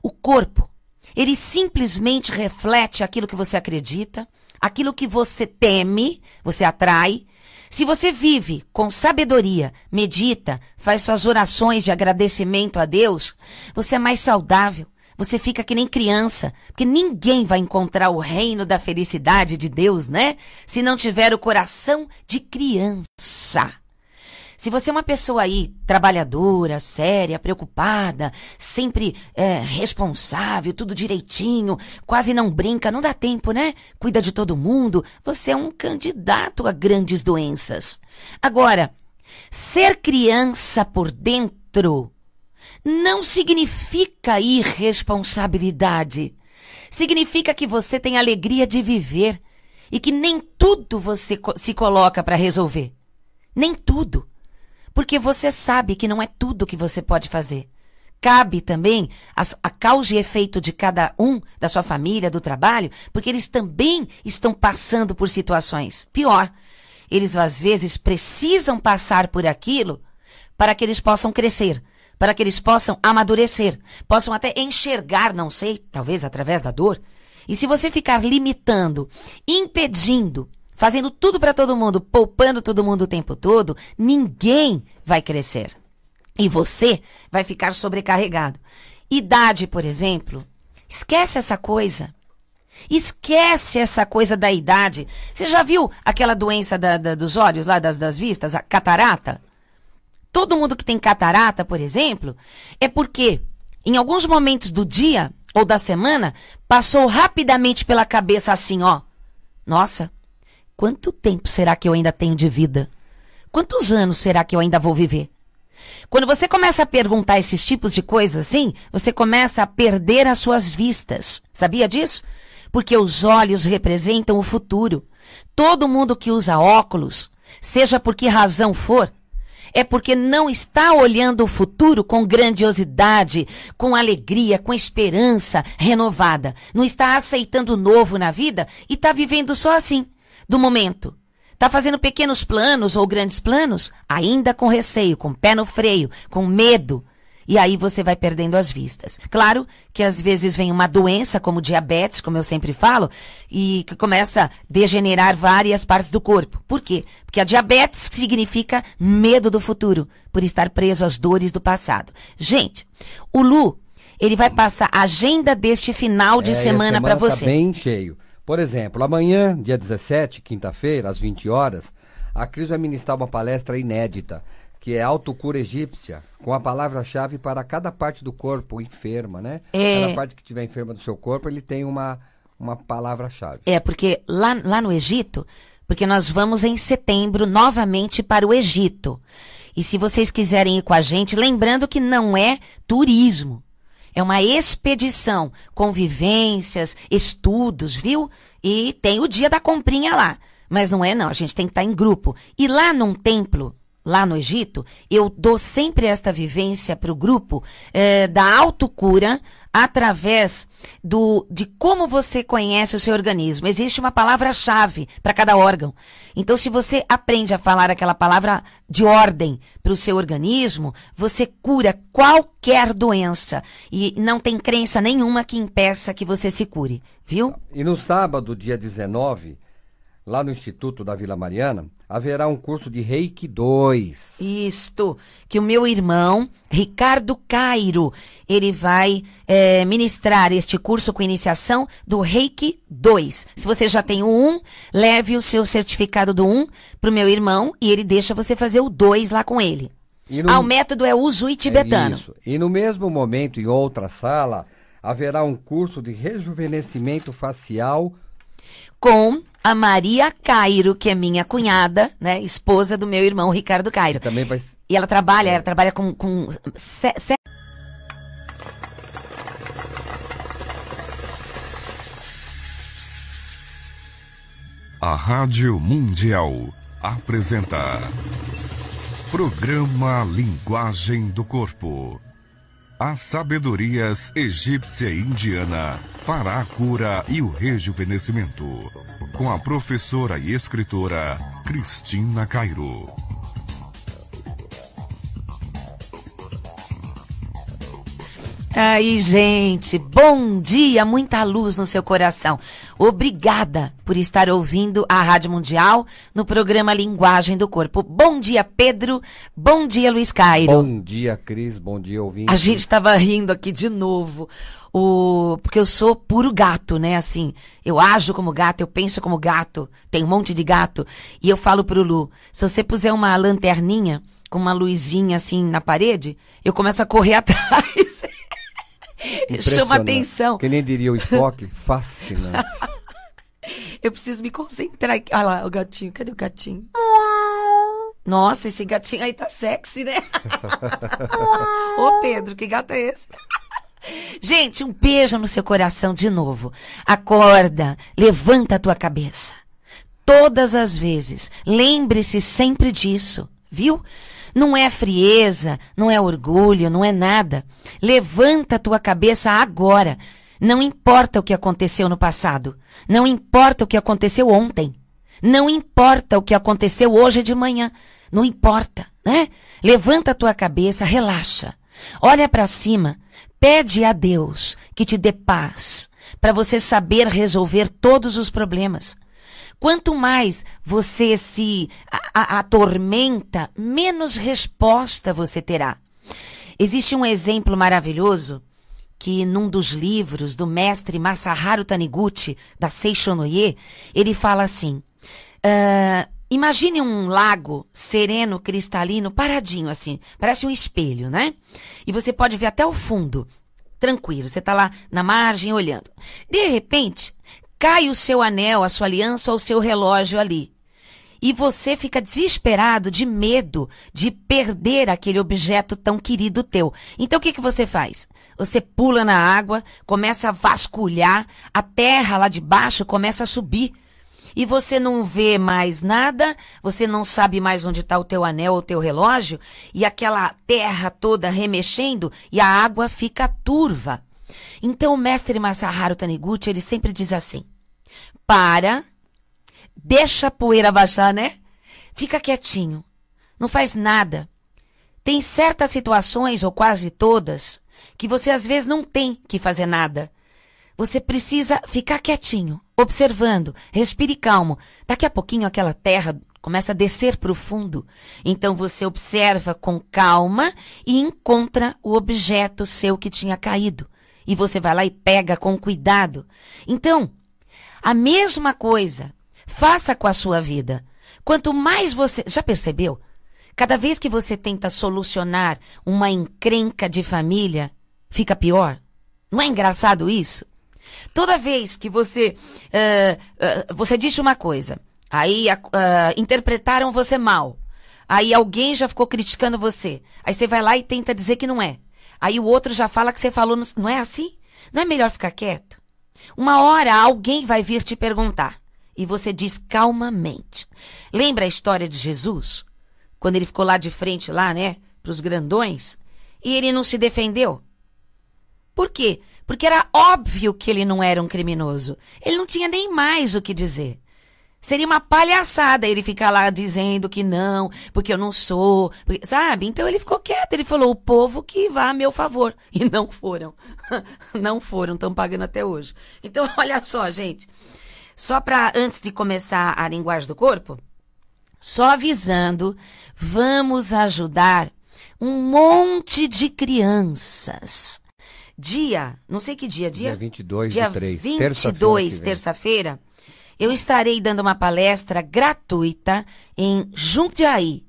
O corpo, ele simplesmente reflete aquilo que você acredita, aquilo que você teme, você atrai. Se você vive com sabedoria, medita, faz suas orações de agradecimento a Deus, você é mais saudável. Você fica que nem criança, porque ninguém vai encontrar o reino da felicidade de Deus, né? Se não tiver o coração de criança. Se você é uma pessoa aí, trabalhadora, séria, preocupada, sempre responsável, tudo direitinho, quase não brinca, não dá tempo, né? Cuida de todo mundo, você é um candidato a grandes doenças. Agora, ser criança por dentro não significa irresponsabilidade. Significa que você tem alegria de viver e que nem tudo você se coloca para resolver. Nem tudo. Porque você sabe que não é tudo que você pode fazer. Cabe também a causa e efeito de cada um, da sua família, do trabalho, porque eles também estão passando por situações. Pior, eles às vezes precisam passar por aquilo para que eles possam crescer, para que eles possam amadurecer, possam até enxergar, não sei, talvez através da dor. E se você ficar limitando, impedindo, fazendo tudo para todo mundo, poupando todo mundo o tempo todo, ninguém vai crescer. E você vai ficar sobrecarregado. Idade, por exemplo, esquece essa coisa. Esquece essa coisa da idade. Você já viu aquela doença dos olhos lá, das vistas, a catarata? Todo mundo que tem catarata, por exemplo, é porque em alguns momentos do dia ou da semana passou rapidamente pela cabeça assim, ó. Nossa, quanto tempo será que eu ainda tenho de vida? Quantos anos será que eu ainda vou viver? Quando você começa a perguntar esses tipos de coisas assim, você começa a perder as suas vistas. Sabia disso? Porque os olhos representam o futuro. Todo mundo que usa óculos, seja por que razão for, é porque não está olhando o futuro com grandiosidade, com alegria, com esperança renovada. Não está aceitando o novo na vida e está vivendo só assim, do momento. Está fazendo pequenos planos ou grandes planos, ainda com receio, com o pé no freio, com medo. E aí você vai perdendo as vistas. Claro que às vezes vem uma doença como diabetes, como eu sempre falo, e que começa a degenerar várias partes do corpo. Por quê? Porque a diabetes significa medo do futuro, por estar preso às dores do passado. Gente, o Lu, ele vai passar a agenda deste final de semana para você. Tá bem cheio. Por exemplo, amanhã, dia 17, quinta-feira, às 20 horas, a Cris vai ministrar uma palestra inédita, que é autocura egípcia, com a palavra-chave para cada parte do corpo enferma, né? Cada parte que estiver enferma do seu corpo, ele tem uma palavra-chave. Porque lá no Egito, porque nós vamos em setembro novamente para o Egito. E se vocês quiserem ir com a gente, lembrando que não é turismo. É uma expedição, com vivências, estudos, viu? E tem o dia da comprinha lá. Mas não é não, a gente tem que estar em grupo. E lá num templo, lá no Egito, eu dou sempre esta vivência para o grupo da autocura através de como você conhece o seu organismo. Existe uma palavra-chave para cada órgão. Então, se você aprende a falar aquela palavra de ordem para o seu organismo, você cura qualquer doença. E não tem crença nenhuma que impeça que você se cure, viu? E no sábado, dia 19, lá no Instituto da Vila Mariana, haverá um curso de Reiki 2. Isto, que o meu irmão, Ricardo Cairo, ele vai ministrar este curso com iniciação do Reiki 2. Se você já tem o 1, leve o seu certificado do 1 para o meu irmão e ele deixa você fazer o 2 lá com ele. O método é Usui tibetano. Isso. E no mesmo momento, em outra sala, haverá um curso de rejuvenescimento facial com a Maria Cairo, que é minha cunhada, né, esposa do meu irmão Ricardo Cairo. Também vai... E ela trabalha com A Rádio Mundial apresenta Programa Linguagem do Corpo. As sabedorias egípcia e indiana para a cura e o rejuvenescimento. Com a professora e escritora Cristina Cairo. Aí, gente, bom dia, muita luz no seu coração. Obrigada por estar ouvindo a Rádio Mundial no programa Linguagem do Corpo. Bom dia, Pedro. Bom dia, Luiz Cairo. Bom dia, Cris. Bom dia, ouvinte. A gente estava rindo aqui de novo, porque eu sou puro gato, né? Assim, eu ajo como gato, eu penso como gato, tem um monte de gato. E eu falo pro Lu, se você puser uma lanterninha com uma luzinha assim na parede, eu começo a correr atrás. Chama atenção. Que nem diria o Spock, fascinante. Eu preciso me concentrar. Olha lá, o gatinho. Cadê o gatinho? Nossa, esse gatinho aí tá sexy, né? Ô, Pedro, que gato é esse? Gente, um beijo no seu coração de novo. Acorda, levanta a tua cabeça. Todas as vezes, lembre-se sempre disso, viu? Não é frieza, não é orgulho, não é nada. Levanta a tua cabeça agora. Não importa o que aconteceu no passado. Não importa o que aconteceu ontem. Não importa o que aconteceu hoje de manhã. Não importa, né? Levanta a tua cabeça, relaxa. Olha para cima. Pede a Deus que te dê paz, para você saber resolver todos os problemas. Quanto mais você se atormenta, menos resposta você terá. Existe um exemplo maravilhoso que num dos livros do mestre Masaharu Taniguchi, da Seishonoye, ele fala assim, imagine um lago sereno, cristalino, paradinho assim, parece um espelho, né? E você pode ver até o fundo, tranquilo, você tá lá na margem olhando. De repente, cai o seu anel, a sua aliança ou o seu relógio ali. E você fica desesperado, de medo de perder aquele objeto tão querido teu. Então o que você faz? Você pula na água, começa a vasculhar, a terra lá de baixo começa a subir. E você não vê mais nada, você não sabe mais onde está o teu anel ou o teu relógio, e aquela terra toda remexendo e a água fica turva. Então o mestre Masaharu Taniguchi, ele sempre diz assim, deixa a poeira baixar, né? Fica quietinho, não faz nada. Tem certas situações, ou quase todas, que você às vezes não tem que fazer nada. Você precisa ficar quietinho, observando, respire calmo. Daqui a pouquinho aquela terra começa a descer para o fundo. Então você observa com calma e encontra o objeto seu que tinha caído. E você vai lá e pega com cuidado. Então, a mesma coisa, faça com a sua vida. Quanto mais você... Já percebeu? Cada vez que você tenta solucionar uma encrenca de família, fica pior. Não é engraçado isso? Toda vez que você disse uma coisa, aí interpretaram você mal, aí alguém já ficou criticando você, aí você vai lá e tenta dizer que não é. Aí o outro já fala que você falou, não é assim? Não é melhor ficar quieto? Uma hora alguém vai vir te perguntar, e você diz calmamente. Lembra a história de Jesus? Quando ele ficou lá de frente, lá, né, para os grandões, e ele não se defendeu? Por quê? Porque era óbvio que ele não era um criminoso. Ele não tinha nem mais o que dizer. Seria uma palhaçada ele ficar lá dizendo que não, porque eu não sou, porque, sabe? Então ele ficou quieto, ele falou, o povo que vá a meu favor. E não foram. Não foram, estão pagando até hoje. Então, olha só, gente. Só para, antes de começar a linguagem do corpo, só avisando, vamos ajudar um monte de crianças. Não sei que dia. Dia 22 dia do 3. 22, terça-feira, eu estarei dando uma palestra gratuita em Jundiaí.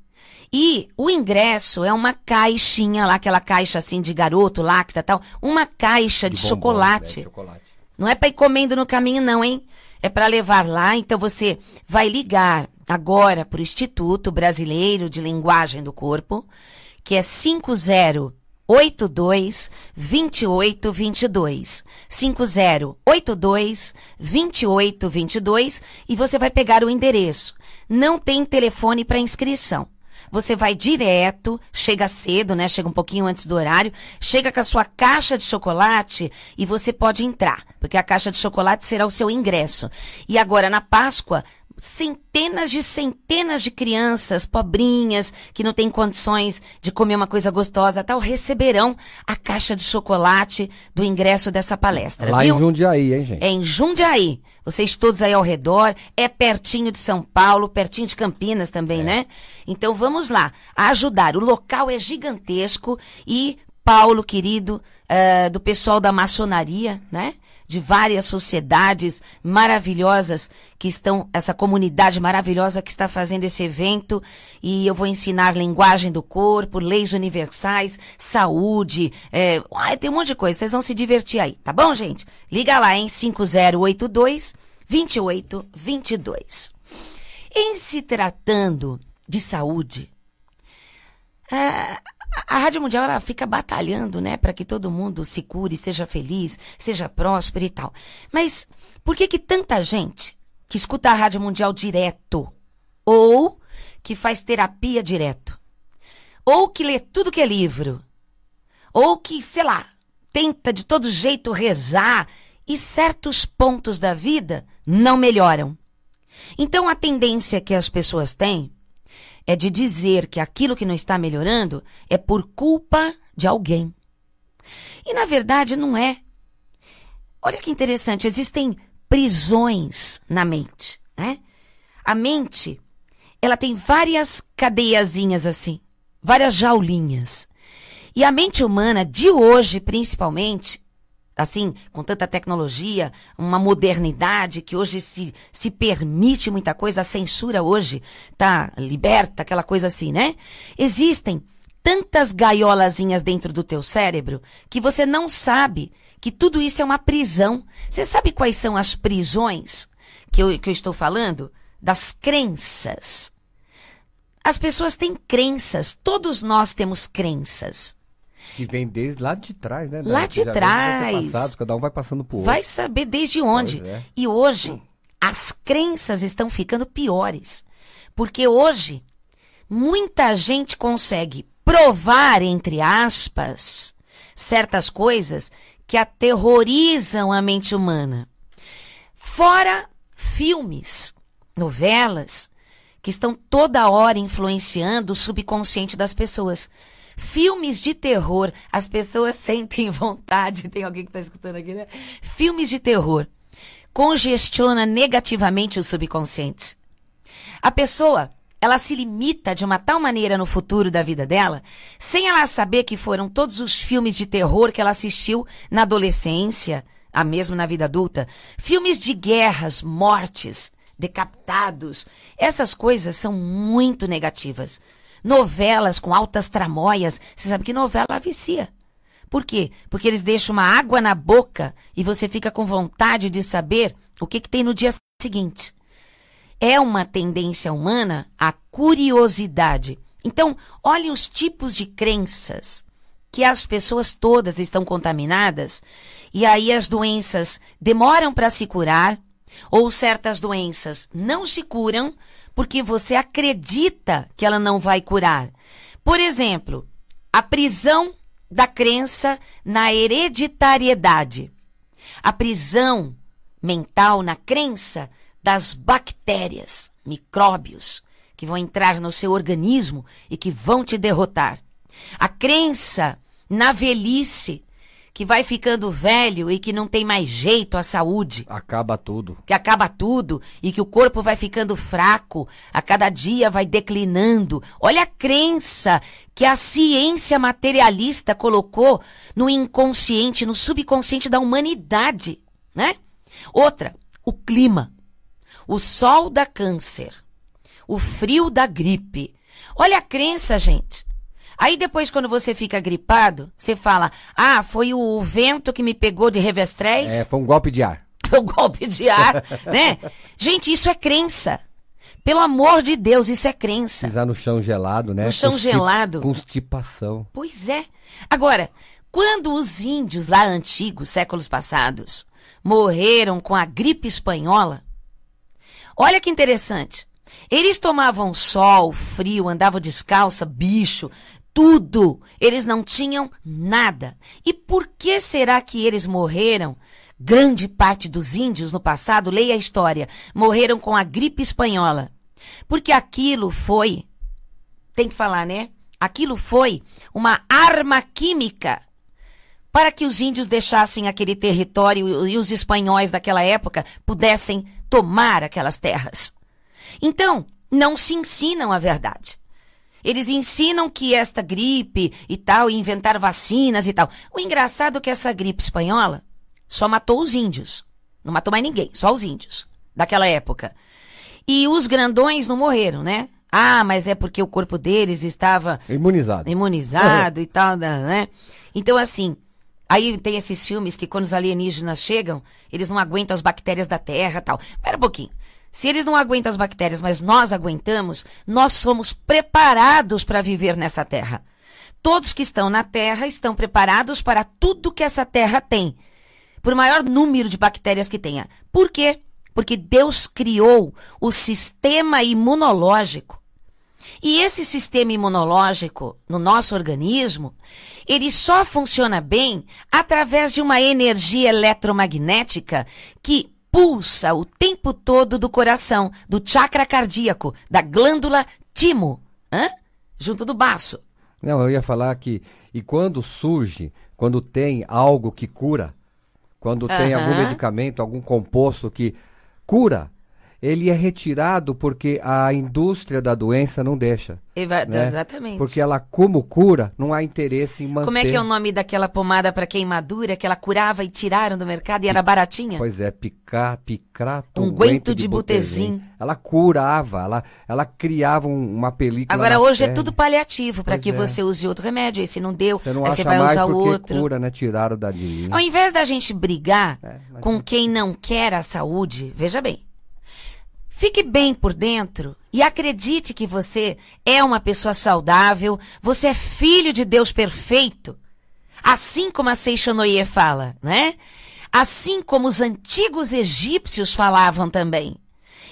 E o ingresso é uma caixinha lá, aquela caixa assim de garoto, lacta e tal, uma caixa de chocolate. Chocolate. Não é para ir comendo no caminho não, hein? É para levar lá, então você vai ligar agora para o Instituto Brasileiro de Linguagem do Corpo, que é 5082-2822. 5082-2822 e você vai pegar o endereço. Não tem telefone para inscrição. Você vai direto, chega cedo, né? Chega um pouquinho antes do horário, chega com a sua caixa de chocolate e você pode entrar, porque a caixa de chocolate será o seu ingresso. E agora, na Páscoa, centenas de crianças pobrinhas que não têm condições de comer uma coisa gostosa tal, receberão a caixa de chocolate do ingresso dessa palestra. Lá viu? em Jundiaí, hein, gente? É em Jundiaí. Vocês todos aí ao redor, é pertinho de São Paulo, pertinho de Campinas também, né? Então vamos lá, ajudar. O local é gigantesco e Paulo, querido, do pessoal da maçonaria, né? De várias sociedades maravilhosas que estão, essa comunidade maravilhosa que está fazendo esse evento, e eu vou ensinar linguagem do corpo, leis universais, saúde, tem um monte de coisa, vocês vão se divertir aí, tá bom, gente? Liga lá, em 5082-2822. Em se tratando de saúde, a Rádio Mundial, ela fica batalhando, né, para que todo mundo se cure, seja feliz, seja próspero e tal. Mas por que tanta gente que escuta a Rádio Mundial direto, ou que faz terapia direto, ou que lê tudo que é livro, ou que, sei lá, tenta de todo jeito rezar e certos pontos da vida não melhoram? Então a tendência que as pessoas têm é de dizer que aquilo que não está melhorando é por culpa de alguém. E, na verdade, não é. Olha que interessante, existem prisões na mente, né? A mente, ela tem várias cadeiazinhas assim, várias jaulinhas. E a mente humana de hoje, principalmente, assim, com tanta tecnologia, uma modernidade que hoje se permite muita coisa, a censura hoje tá liberta, aquela coisa assim, né? Existem tantas gaiolazinhas dentro do teu cérebro que você não sabe que tudo isso é uma prisão. Você sabe quais são as prisões que eu estou falando? Das crenças. As pessoas têm crenças, todos nós temos crenças. Que vem desde lá de trás, né? Lá de trás. Cada um vai passando por outro. Vai saber desde onde. É. E hoje, as crenças estão ficando piores. Porque hoje, muita gente consegue provar, entre aspas, certas coisas que aterrorizam a mente humana. Fora filmes, novelas, que estão toda hora influenciando o subconsciente das pessoas. Filmes de terror, as pessoas sentem vontade, tem alguém que está escutando aqui, né? Filmes de terror congestiona negativamente o subconsciente. A pessoa, ela se limita de uma tal maneira no futuro da vida dela, sem ela saber que foram todos os filmes de terror que ela assistiu na adolescência, a mesmo na vida adulta, filmes de guerras, mortes, decapitados, essas coisas são muito negativas. Novelas com altas tramóias, você sabe que novela vicia. Por quê? Porque eles deixam uma água na boca e você fica com vontade de saber o que tem no dia seguinte. É uma tendência humana a curiosidade. Então, olhe os tipos de crenças que as pessoas todas estão contaminadas e aí as doenças demoram para se curar ou certas doenças não se curam porque você acredita que ela não vai curar. Por exemplo, a prisão da crença na hereditariedade. A prisão mental na crença das bactérias, micróbios, que vão entrar no seu organismo e que vão te derrotar. A crença na velhice, que vai ficando velho e que não tem mais jeito à saúde. Acaba tudo. Que acaba tudo e que o corpo vai ficando fraco, a cada dia vai declinando. Olha a crença que a ciência materialista colocou no inconsciente, no subconsciente da humanidade, né? Outra, o clima. O sol dá câncer. O frio dá gripe. Olha a crença, gente. Aí depois, quando você fica gripado, você fala, foi o vento que me pegou de revestrez. Foi um golpe de ar. Foi um golpe de ar, né? Gente, isso é crença. Pelo amor de Deus, isso é crença. Pisar no chão gelado, né? No chão gelado. Constipação. Pois é. Agora, quando os índios lá antigos, séculos passados, morreram com a gripe espanhola, olha que interessante. Eles tomavam sol, frio, andavam descalça, bicho, tudo. Eles não tinham nada. E por que será que eles morreram? Grande parte dos índios no passado, leia a história, morreram com a gripe espanhola. Porque aquilo foi, tem que falar, né? Aquilo foi uma arma química para que os índios deixassem aquele território e os espanhóis daquela época pudessem tomar aquelas terras. Então, não se ensinam a verdade. Eles ensinam que esta gripe e tal, e inventaram vacinas e tal. O engraçado é que essa gripe espanhola só matou os índios. Não matou mais ninguém, só os índios daquela época. E os grandões não morreram, né? Mas é porque o corpo deles estava imunizado e tal, né? Então, assim, aí tem esses filmes que quando os alienígenas chegam, eles não aguentam as bactérias da Terra e tal. Espera um pouquinho. Se eles não aguentam as bactérias, mas nós aguentamos, nós somos preparados para viver nessa terra. Todos que estão na terra estão preparados para tudo que essa terra tem, por maior número de bactérias que tenha. Por quê? Porque Deus criou o sistema imunológico. E esse sistema imunológico no nosso organismo, ele só funciona bem através de uma energia eletromagnética que pulsa o tempo todo do coração, do chakra cardíaco, da glândula timo, junto do baço. Não, eu ia falar que, e quando surge, quando tem algo que cura, quando tem algum medicamento, algum composto que cura, ele é retirado porque a indústria da doença não deixa. Né? Exatamente. Porque ela, como cura, não há interesse em manter. Como é que é o nome daquela pomada para queimadura que ela curava e tiraram do mercado e era baratinha? Pois é, picrato, unguento de butezim. Ela curava, ela criava uma película. Agora na hoje pele. é tudo paliativo para Pois que é. você use outro remédio. Esse não deu, Você não aí acha você vai mais usar o porque outro. cura, né? Tiraram dali. Ao invés da gente brigar mas com quem não quer a saúde, veja bem. Fique bem por dentro e acredite que você é uma pessoa saudável, você é filho de Deus perfeito. Assim como a Seishonoye fala, né? Assim como os antigos egípcios falavam também.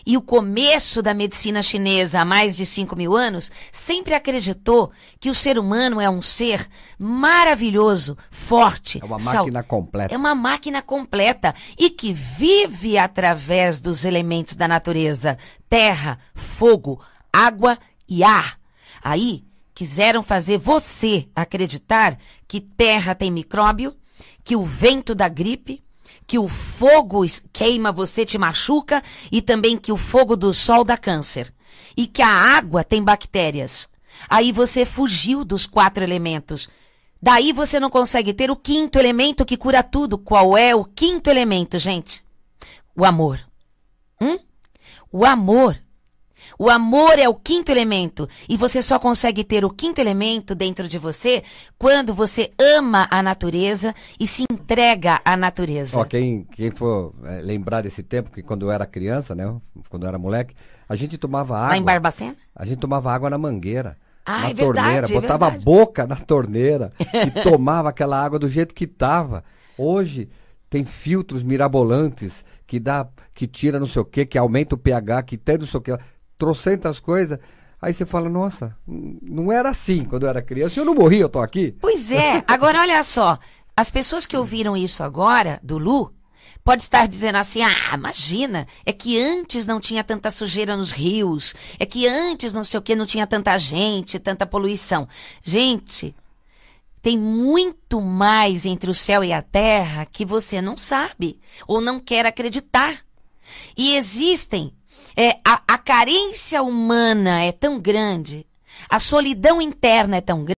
E o começo da medicina chinesa, há mais de 5.000 anos, sempre acreditou que o ser humano é um ser maravilhoso, forte. É uma máquina completa. É uma máquina completa e que vive através dos elementos da natureza: terra, fogo, água e ar. Aí, quiseram fazer você acreditar que terra tem micróbio, que o vento dá gripe, que o fogo queima você, te machuca, e também que o fogo do sol dá câncer. E que a água tem bactérias. Aí você fugiu dos 4 elementos. Daí você não consegue ter o 5º elemento que cura tudo. Qual é o 5º elemento, gente? O amor. O amor. O amor é o 5º elemento. E você só consegue ter o 5º elemento dentro de você quando você ama a natureza e se entrega à natureza. Ó, quem for lembrar desse tempo, que quando eu era criança, né? Quando eu era moleque, a gente tomava água. Lá em Barbacena? A gente tomava água na mangueira. Ah, na é verdade, torneira, botava a boca na torneira e tomava aquela água do jeito que tava. Hoje tem filtros mirabolantes que tira não sei o que aumenta o pH, que tem não sei o que. Trocentas coisas, aí você fala, nossa, não era assim quando eu era criança, eu não morri, eu tô aqui. Pois é, agora olha só, as pessoas que ouviram isso agora, do Lu, pode estar dizendo assim, imagina, é que antes não tinha tanta sujeira nos rios, é que antes não sei o que, não tinha tanta gente, tanta poluição. Gente, tem muito mais entre o céu e a terra que você não sabe, ou não quer acreditar. E existem a carência humana é tão grande, a solidão interna é tão grande,